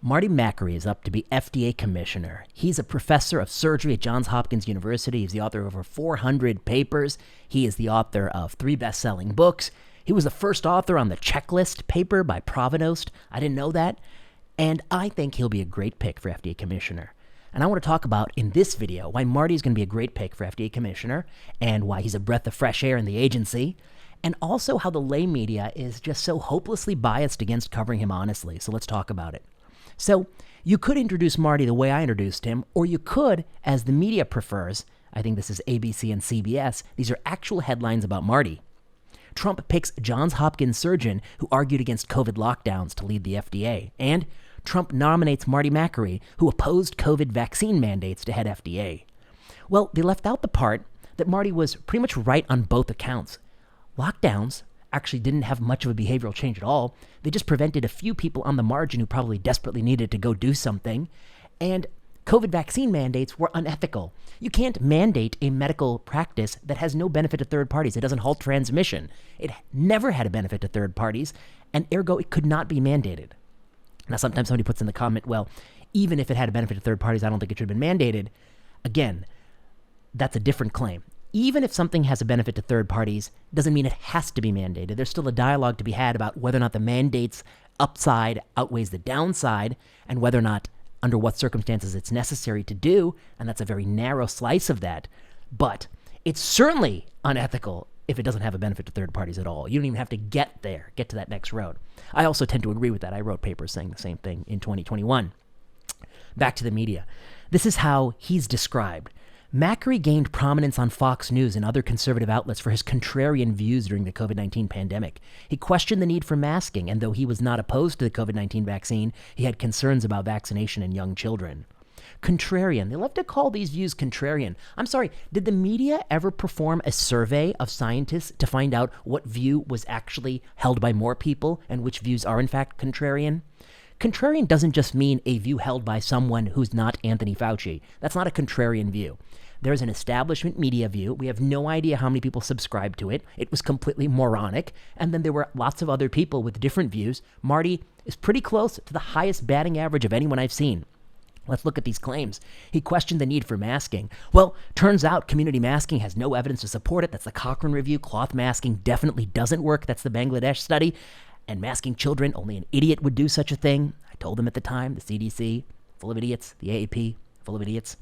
Marty Makary is up to be FDA commissioner. He's a professor of surgery at Johns Hopkins University. He's the author of over 400 papers. He is the author of 3 best-selling books. He was the first author on the checklist paper by Provenost. I didn't know that. And I think he'll be a great pick for FDA commissioner. And I want to talk about in this video why Marty's going to be a great pick for FDA commissioner and why he's a breath of fresh air in the agency, and also how the lay media is just so hopelessly biased against covering him honestly. So let's talk about it. So you could introduce Marty the way I introduced him, or you could, as the media prefers, I think this is ABC and CBS, these are actual headlines about Marty. Trump picks Johns Hopkins surgeon who argued against COVID lockdowns to lead the FDA, and Trump nominates Marty Makary, who opposed COVID vaccine mandates to head FDA. Well, they left out the part that Marty was pretty much right on both accounts. Lockdowns actually didn't have much of a behavioral change at all. They just prevented a few people on the margin who probably desperately needed to go do something. And COVID vaccine mandates were unethical. You can't mandate a medical practice that has no benefit to third parties. It doesn't halt transmission. It never had a benefit to third parties, and ergo, it could not be mandated. Now, sometimes somebody puts in the comment, well, even if it had a benefit to third parties, I don't think it should have been mandated. Again, that's a different claim. Even if something has a benefit to third parties, doesn't mean it has to be mandated. There's still a dialogue to be had about whether or not the mandate's upside outweighs the downside, and whether or not, under what circumstances it's necessary to do, and that's a very narrow slice of that. But it's certainly unethical if it doesn't have a benefit to third parties at all. You don't even have to get there, get to that next road. I also tend to agree with that. I wrote papers saying the same thing in 2021. Back to the media. This is how he's described. Makary gained prominence on Fox News and other conservative outlets for his contrarian views during the COVID-19 pandemic. He questioned the need for masking, and though he was not opposed to the COVID-19 vaccine, he had concerns about vaccination in young children. Contrarian. They love to call these views contrarian. I'm sorry, did the media ever perform a survey of scientists to find out what view was actually held by more people and which views are in fact contrarian? Contrarian doesn't just mean a view held by someone who's not Anthony Fauci. That's not a contrarian view. There's an establishment media view. We have no idea how many people subscribed to it. It was completely moronic. And then there were lots of other people with different views. Marty is pretty close to the highest batting average of anyone I've seen. Let's look at these claims. He questioned the need for masking. Well, turns out community masking has no evidence to support it. That's the Cochrane review. Cloth masking definitely doesn't work. That's the Bangladesh study. And masking children, only an idiot would do such a thing. I told them at the time, the CDC, full of idiots, the AAP, full of idiots.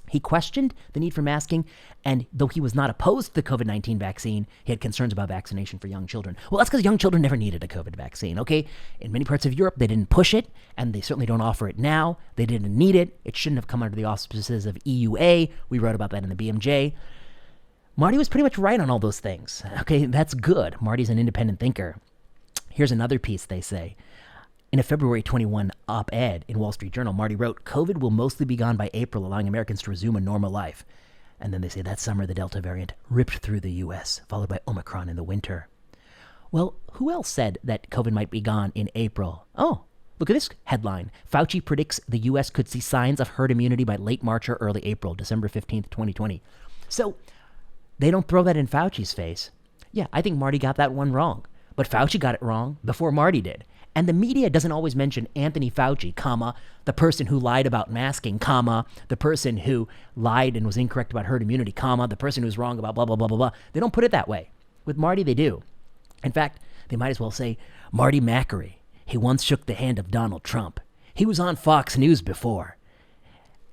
He questioned the need for masking, and though he was not opposed to the COVID-19 vaccine, he had concerns about vaccination for young children. Well, that's because young children never needed a COVID vaccine, okay? In many parts of Europe, they didn't push it, and they certainly don't offer it now. They didn't need it. It shouldn't have come under the auspices of EUA. We wrote about that in the BMJ. Marty was pretty much right on all those things. Okay, that's good. Marty's an independent thinker. Here's another piece they say. In a February 21 op-ed in Wall Street Journal, Marty wrote, "COVID will mostly be gone by April, allowing Americans to resume a normal life." And then they say that summer, the Delta variant ripped through the U.S., followed by Omicron in the winter. Well, who else said that COVID might be gone in April? Oh, look at this headline. Fauci predicts the U.S. could see signs of herd immunity by late March or early April, December 15th, 2020. So they don't throw that in Fauci's face. Yeah, I think Marty got that one wrong. But Fauci got it wrong before Marty did. And the media doesn't always mention Anthony Fauci, comma, the person who lied about masking, comma, the person who lied and was incorrect about herd immunity, comma, the person who's wrong about blah, blah, blah, blah, blah. They don't put it that way. With Marty, they do. In fact, they might as well say, Marty Makary. He once shook the hand of Donald Trump. He was on Fox News before.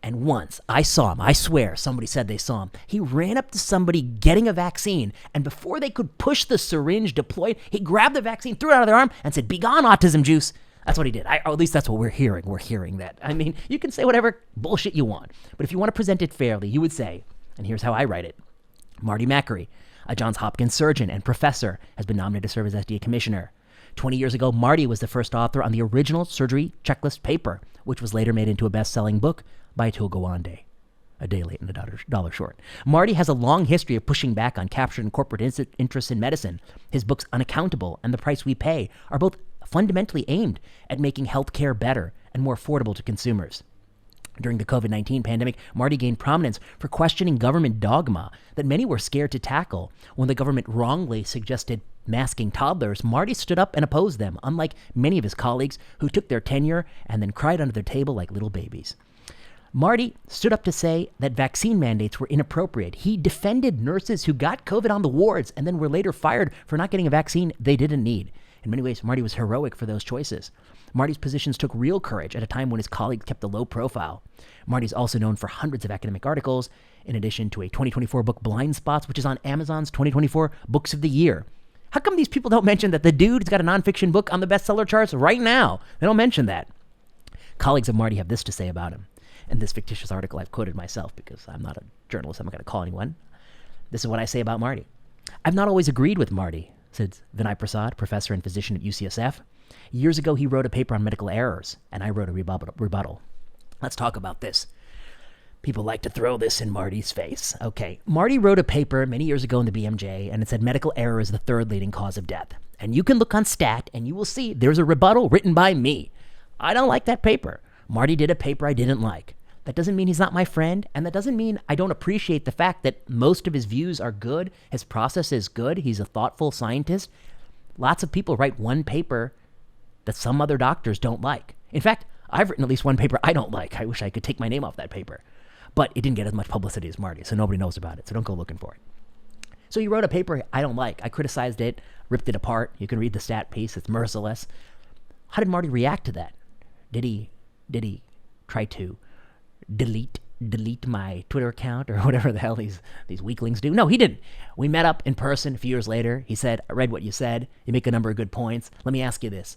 And once, I saw him, I swear, somebody said they saw him. He ran up to somebody getting a vaccine, and before they could push the syringe deployed, he grabbed the vaccine, threw it out of their arm, and said, "Be gone, autism juice." That's what he did. Or at least that's what we're hearing. We're hearing that. I mean, you can say whatever bullshit you want, but if you want to present it fairly, you would say, and here's how I write it, Marty Makary, a Johns Hopkins surgeon and professor, has been nominated to serve as FDA commissioner. 20 years ago, Marty was the first author on the original surgery checklist paper, which was later made into a best-selling book by Atul Gawande. A day late and a dollar short. Marty has a long history of pushing back on captured and corporate interests in medicine. His books Unaccountable and The Price We Pay are both fundamentally aimed at making healthcare better and more affordable to consumers. During the COVID-19 pandemic, Marty gained prominence for questioning government dogma that many were scared to tackle. When the government wrongly suggested masking toddlers, Marty stood up and opposed them, unlike many of his colleagues who took their tenure and then cried under their table like little babies. Marty stood up to say that vaccine mandates were inappropriate. He defended nurses who got COVID on the wards and then were later fired for not getting a vaccine they didn't need. In many ways, Marty was heroic for those choices. Marty's positions took real courage at a time when his colleagues kept a low profile. Marty's also known for hundreds of academic articles, in addition to a 2024 book, Blind Spots, which is on Amazon's 2024 Books of the Year. How come these people don't mention that the dude's got a nonfiction book on the bestseller charts right now? They don't mention that. Colleagues of Marty have this to say about him. In this fictitious article, I've quoted myself because I'm not a journalist. I'm not going to call anyone. This is what I say about Marty. I've not always agreed with Marty, said Vinay Prasad, professor and physician at UCSF. Years ago, he wrote a paper on medical errors, and I wrote a rebuttal. Let's talk about this. People like to throw this in Marty's face. Okay, Marty wrote a paper many years ago in the BMJ, and it said medical error is the third leading cause of death. And you can look on STAT, and you will see there's a rebuttal written by me. I don't like that paper. Marty did a paper I didn't like. That doesn't mean he's not my friend, and that doesn't mean I don't appreciate the fact that most of his views are good, his process is good, he's a thoughtful scientist. Lots of people write one paper that some other doctors don't like. In fact, I've written at least one paper I don't like. I wish I could take my name off that paper. But it didn't get as much publicity as Marty, so nobody knows about it, so don't go looking for it. So he wrote a paper I don't like. I criticized it, ripped it apart. You can read the STAT piece, it's merciless. How did Marty react to that? Did he try to delete my Twitter account or whatever the hell these weaklings do? No, he didn't. We met up in person a few years later. He said, I read what you said. You make a number of good points. Let me ask you this.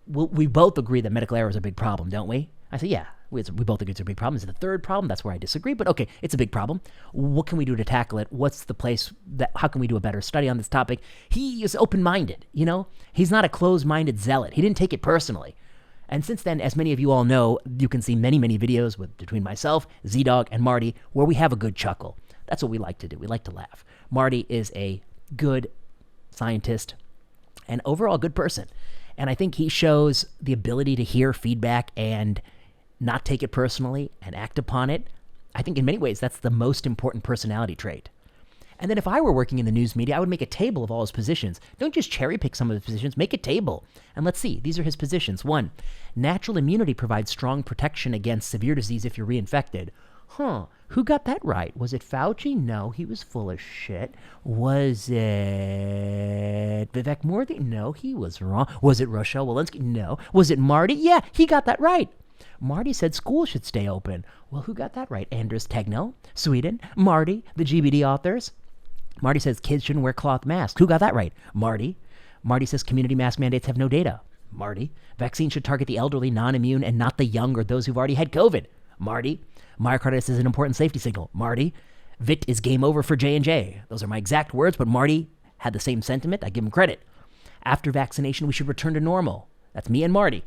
We both agree that medical error is a big problem, don't we? I said, yeah, we both agree it's a big problem. Is it the third problem? That's where I disagree. But okay, it's a big problem. What can we do to tackle it? What's the place how can we do a better study on this topic? He is open-minded, you know? He's not a closed-minded zealot. He didn't take it personally. And since then, as many of you all know, you can see many, many videos between myself, Z-Dog, and Marty where we have a good chuckle. That's what we like to do. We like to laugh. Marty is a good scientist and overall good person. And I think he shows the ability to hear feedback and not take it personally and act upon it. I think in many ways, that's the most important personality trait. And then if I were working in the news media, I would make a table of all his positions. Don't just cherry pick some of his positions, make a table. And let's see, these are his positions. 1, natural immunity provides strong protection against severe disease if you're reinfected. Who got that right? Was it Fauci? No, he was full of shit. Was it Vivek Murthy? No, he was wrong. Was it Rochelle Walensky? No. Was it Marty? Yeah, he got that right. Marty said schools should stay open. Well, who got that right? Anders Tegnell, Sweden. Marty, the GBD authors. Marty says kids shouldn't wear cloth masks. Who got that right? Marty. Marty says community mask mandates have no data. Marty. Vaccines should target the elderly, non-immune, and not the young or those who've already had COVID. Marty. Myocarditis is an important safety signal. Marty. VIT is game over for J&J. Those are my exact words, but Marty had the same sentiment. I give him credit. After vaccination, we should return to normal. That's me and Marty.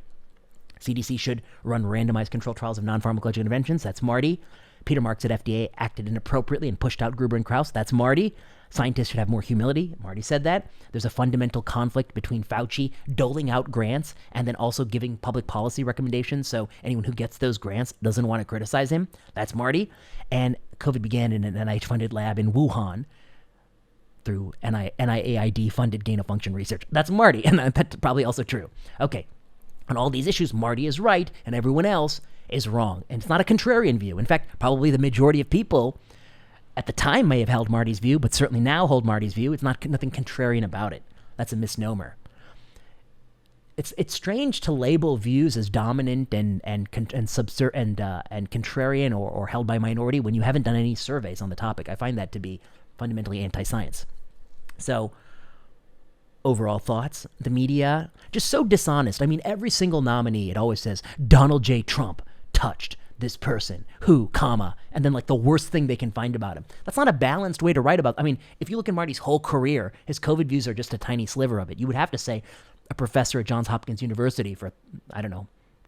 CDC should run randomized controlled trials of non-pharmacological interventions. That's Marty. Peter Marks at FDA acted inappropriately and pushed out Gruber and Krauss. That's Marty. Scientists should have more humility. Marty said that. There's a fundamental conflict between Fauci doling out grants and then also giving public policy recommendations. So anyone who gets those grants doesn't want to criticize him. That's Marty. And COVID began in an NIH-funded lab in Wuhan through NIAID-funded gain-of-function research. That's Marty, and that's probably also true. Okay. On all these issues, Marty is right, and everyone else is wrong. And it's not a contrarian view. In fact, probably the majority of people at the time may have held Marty's view, but certainly now hold Marty's view. It's nothing contrarian about it. That's a misnomer. It's strange to label views as dominant and contrarian or held by minority when you haven't done any surveys on the topic. I find that to be fundamentally anti-science. So, overall thoughts, the media, just so dishonest. I mean, every single nominee, it always says, Donald J. Trump touched this person, who, comma, and then like the worst thing they can find about him. That's not a balanced way to write about. I mean, if you look at Marty's whole career, his COVID views are just a tiny sliver of it. You would have to say a professor at Johns Hopkins University for,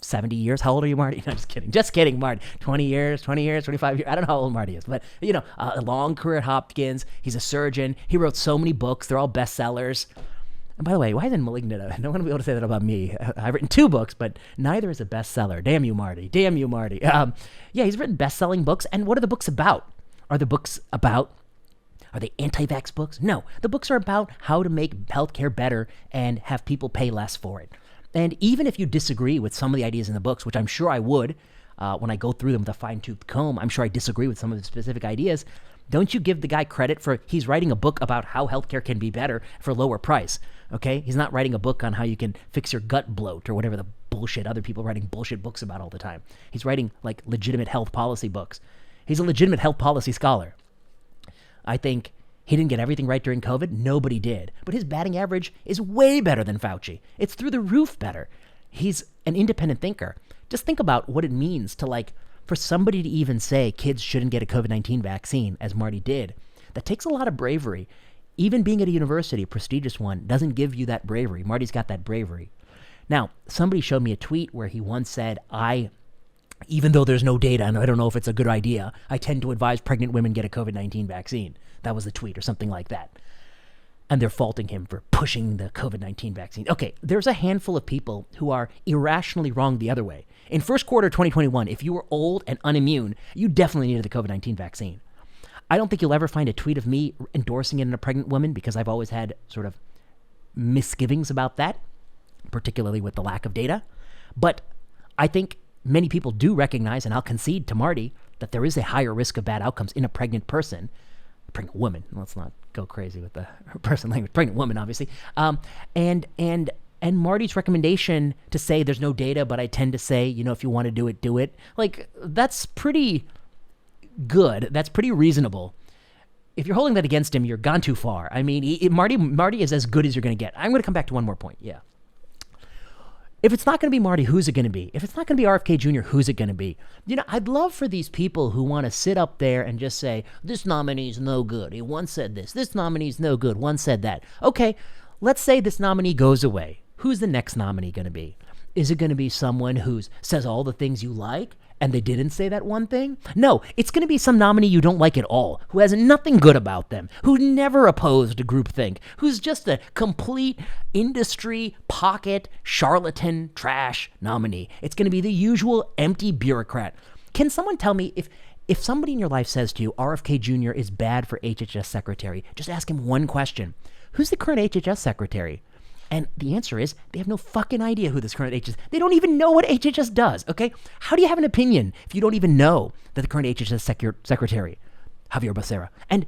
70 years. How old are you, Marty? No, just kidding, Marty. 20 years, 25 years. I don't know how old Marty is, but, a long career at Hopkins. He's a surgeon. He wrote so many books. They're all bestsellers. And by the way, why isn't Malignant? No one will be able to say that about me. I've written 2 books, but neither is a bestseller. Damn you, Marty. Damn you, Marty. Yeah, he's written best-selling books. And what are the books about? Are they anti-vax books? No. The books are about how to make healthcare better and have people pay less for it. And even if you disagree with some of the ideas in the books, which I'm sure I would when I go through them with a fine-tooth comb, I'm sure I disagree with some of the specific ideas. Don't you give the guy credit for he's writing a book about how healthcare can be better for a lower price, okay? He's not writing a book on how you can fix your gut bloat or whatever the bullshit other people are writing bullshit books about all the time. He's writing like legitimate health policy books. He's a legitimate health policy scholar. I think he didn't get everything right during COVID. Nobody did. But his batting average is way better than Fauci. It's through the roof better. He's an independent thinker. Just think about what it means to for somebody to even say kids shouldn't get a COVID-19 vaccine, as Marty did. That takes a lot of bravery. Even being at a university, a prestigious one, doesn't give you that bravery. Marty's got that bravery. Now, somebody showed me a tweet where he once said, even though there's no data and I don't know if it's a good idea, I tend to advise pregnant women get a COVID-19 vaccine. That was the tweet or something like that. And they're faulting him for pushing the COVID-19 vaccine. Okay, there's a handful of people who are irrationally wrong the other way. In first quarter 2021, if you were old and unimmune, you definitely needed the COVID-19 vaccine. I don't think you'll ever find a tweet of me endorsing it in a pregnant woman because I've always had sort of misgivings about that, particularly with the lack of data. But I think many people do recognize, and I'll concede to Marty, that there is a higher risk of bad outcomes in a pregnant person, pregnant woman. Let's not go crazy with the person language. Pregnant woman, obviously. And Marty's recommendation to say there's no data, but I tend to say, if you want to do it, do it. That's pretty good. That's pretty reasonable. If you're holding that against him, you're gone too far. I mean, Marty is as good as you're going to get. I'm going to come back to one more point. Yeah. If it's not going to be Marty, who's it going to be? If it's not going to be RFK Jr., who's it going to be? I'd love for these people who want to sit up there and just say, this nominee's no good. He once said this nominee's no good. One said that. Okay, let's say this nominee goes away. Who's the next nominee going to be? Is it going to be someone who says all the things you like and they didn't say that one thing? No, it's going to be some nominee you don't like at all, who has nothing good about them, who never opposed groupthink, who's just a complete industry pocket charlatan trash nominee. It's going to be the usual empty bureaucrat. Can someone tell me if somebody in your life says to you, RFK Jr. is bad for HHS secretary, just ask him one question. Who's the current HHS secretary? And the answer is they have no fucking idea who this current HHS. They don't even know what HHS does, okay? How do you have an opinion if you don't even know that the current HHS secretary, Javier Becerra? And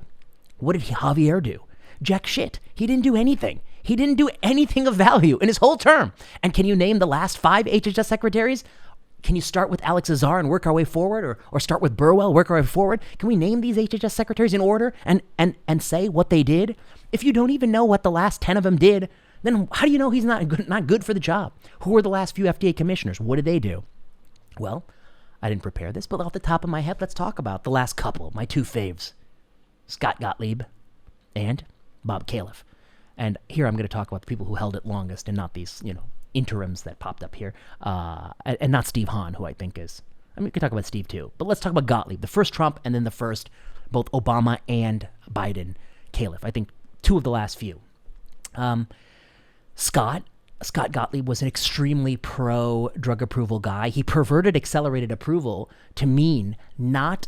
what did Javier do? Jack shit. He didn't do anything. He didn't do anything of value in his whole term. And can you name the last 5 HHS secretaries? Can you start with Alex Azar and work our way forward, or start with Burwell, work our way forward? Can we name these HHS secretaries in order and say what they did? If you don't even know what the last 10 of them did, then how do you know he's not good for the job? Who were the last few FDA commissioners? What did they do? Well, I didn't prepare this, but off the top of my head, let's talk about the last couple, my 2 faves, Scott Gottlieb and Bob Califf. And here I'm going to talk about the people who held it longest and not these, interims that popped up here, and not Steve Hahn, who I think is, we can talk about Steve too, but let's talk about Gottlieb, the first Trump and then the first, both Obama and Biden Califf. I think 2 of the last few. Scott Gottlieb was an extremely pro-drug approval guy. He perverted accelerated approval to mean not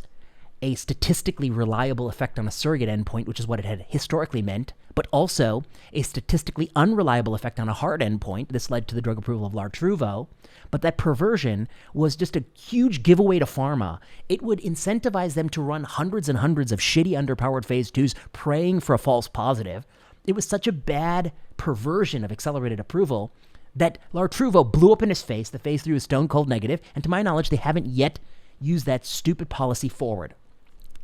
a statistically reliable effect on a surrogate endpoint, which is what it had historically meant, but also a statistically unreliable effect on a hard endpoint. This led to the drug approval of Lartruvo. But that perversion was just a huge giveaway to pharma. It would incentivize them to run hundreds and hundreds of shitty underpowered phase 2s praying for a false positive. It was such a bad perversion of accelerated approval that Lartruvo blew up in his face. The phase 3 was stone cold negative, and to my knowledge, they haven't yet used that stupid policy forward.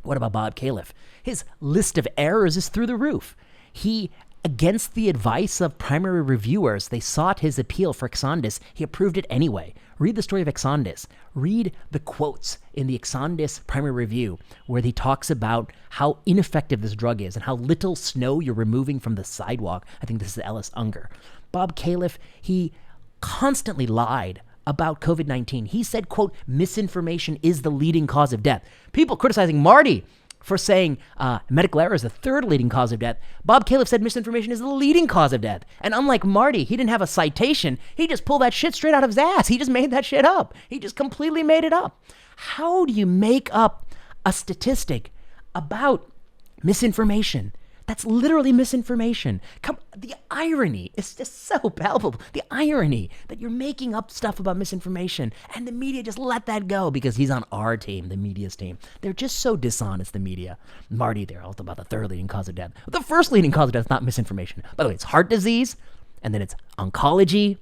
What about Bob Califf? His list of errors is through the roof. He, against the advice of primary reviewers, they sought his appeal for Exondys. He approved it anyway. Read the story of Exondys. Read the quotes in the Exondys primary review where he talks about how ineffective this drug is and how little snow you're removing from the sidewalk. I think this is Ellis Unger. Bob Califf, he constantly lied about COVID-19. He said, quote, misinformation is the leading cause of death. People criticizing Marty for saying medical error is the third leading cause of death. Bob Califf said misinformation is the leading cause of death. And unlike Marty, he didn't have a citation. He just pulled that shit straight out of his ass. He just made that shit up. He just completely made it up. How do you make up a statistic about misinformation? That's literally misinformation. The irony is just so palpable. The irony that you're making up stuff about misinformation and the media just let that go because he's on our team, the media's team. They're just so dishonest, the media. Marty, they're all about the third leading cause of death. The first leading cause of death is not misinformation. By the way, it's heart disease, and then it's oncology,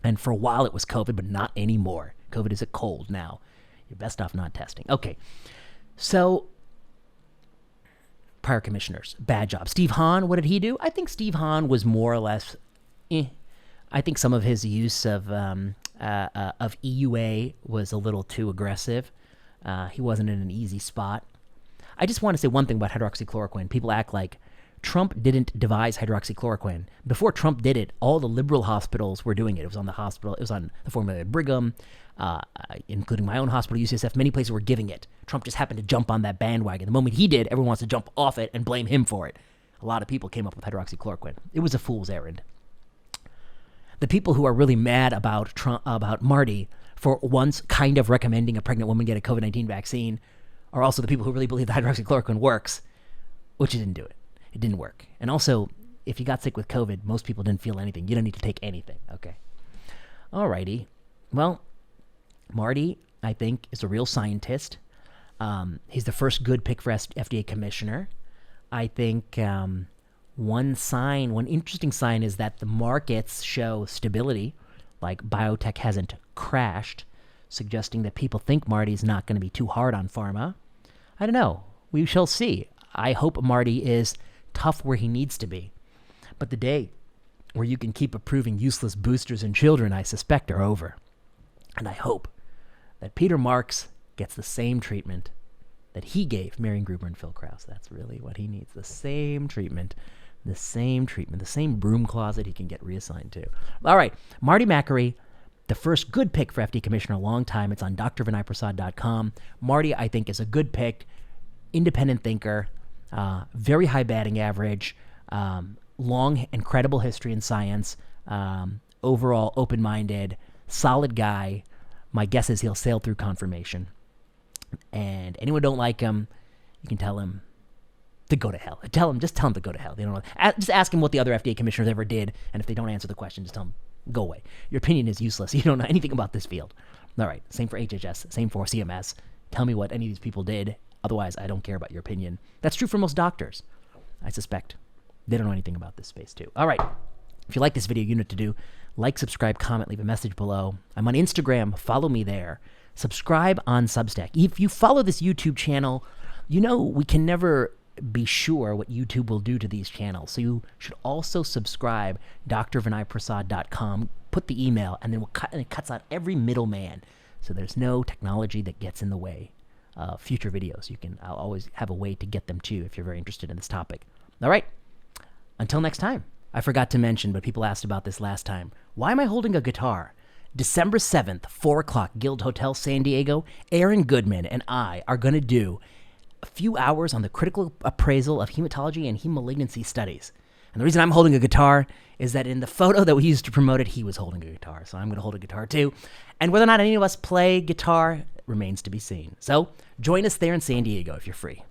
and for a while it was COVID, but not anymore. COVID is a cold now. You're best off not testing. Okay, so prior commissioners, bad job. Steve Hahn, what did he do? I think Steve Hahn was more or less, I think some of his use of EUA was a little too aggressive. He wasn't in an easy spot. I just want to say one thing about hydroxychloroquine. People act like Trump didn't devise hydroxychloroquine. Before Trump did it, all the liberal hospitals were doing it. It was on the hospital. It was on the formulary of Brigham, including my own hospital, UCSF. Many places were giving it. Trump just happened to jump on that bandwagon. The moment he did, everyone wants to jump off it and blame him for it. A lot of people came up with hydroxychloroquine. It was a fool's errand. The people who are really mad about Marty for once kind of recommending a pregnant woman get a COVID-19 vaccine are also the people who really believe that hydroxychloroquine works, which it didn't do it. It didn't work. And also, if you got sick with COVID, most people didn't feel anything. You don't need to take anything. Okay. Alrighty. Well, Marty, I think, is a real scientist. He's the first good pick for FDA commissioner. I think one interesting sign is that the markets show stability, like biotech hasn't crashed, suggesting that people think Marty's not going to be too hard on pharma. I don't know. We shall see. I hope Marty is tough where he needs to be. But the day where you can keep approving useless boosters in children, I suspect, are over. And I hope that Peter Marks gets the same treatment that he gave Marion Gruber and Phil Krause. That's really what he needs. The same treatment, the same broom closet he can get reassigned to. All right, Marty Makary, the first good pick for FDA commissioner in a long time. It's on drvinayprasad.com. Marty, I think, is a good pick, independent thinker, very high batting average, long and credible history in science, overall open-minded, solid guy. My guess is he'll sail through confirmation. And anyone who don't like him, you can tell him to go to hell. Just tell him to go to hell. They don't know. Just ask him what the other FDA commissioners ever did, and if they don't answer the question, just tell him, go away. Your opinion is useless. You don't know anything about this field. All right, same for HHS, same for CMS. Tell me what any of these people did. Otherwise, I don't care about your opinion. That's true for most doctors, I suspect. They don't know anything about this space, too. All right. If you like this video, you know what to do. Like, subscribe, comment, leave a message below. I'm on Instagram. Follow me there. Subscribe on Substack. If you follow this YouTube channel, you know we can never be sure what YouTube will do to these channels. So you should also subscribe, drvinayprasad.com, put the email, and then it cuts out every middleman. So there's no technology that gets in the way of future videos. I'll always have a way to get them to you if you're very interested in this topic. All right. Until next time. I forgot to mention, but people asked about this last time. Why am I holding a guitar? December 7th, 4 o'clock, Guild Hotel, San Diego. Aaron Goodman and I are going to do a few hours on the critical appraisal of hematology and hemalignancy studies. And the reason I'm holding a guitar is that in the photo that we used to promote it, he was holding a guitar. So I'm going to hold a guitar too. And whether or not any of us play guitar remains to be seen. So join us there in San Diego if you're free.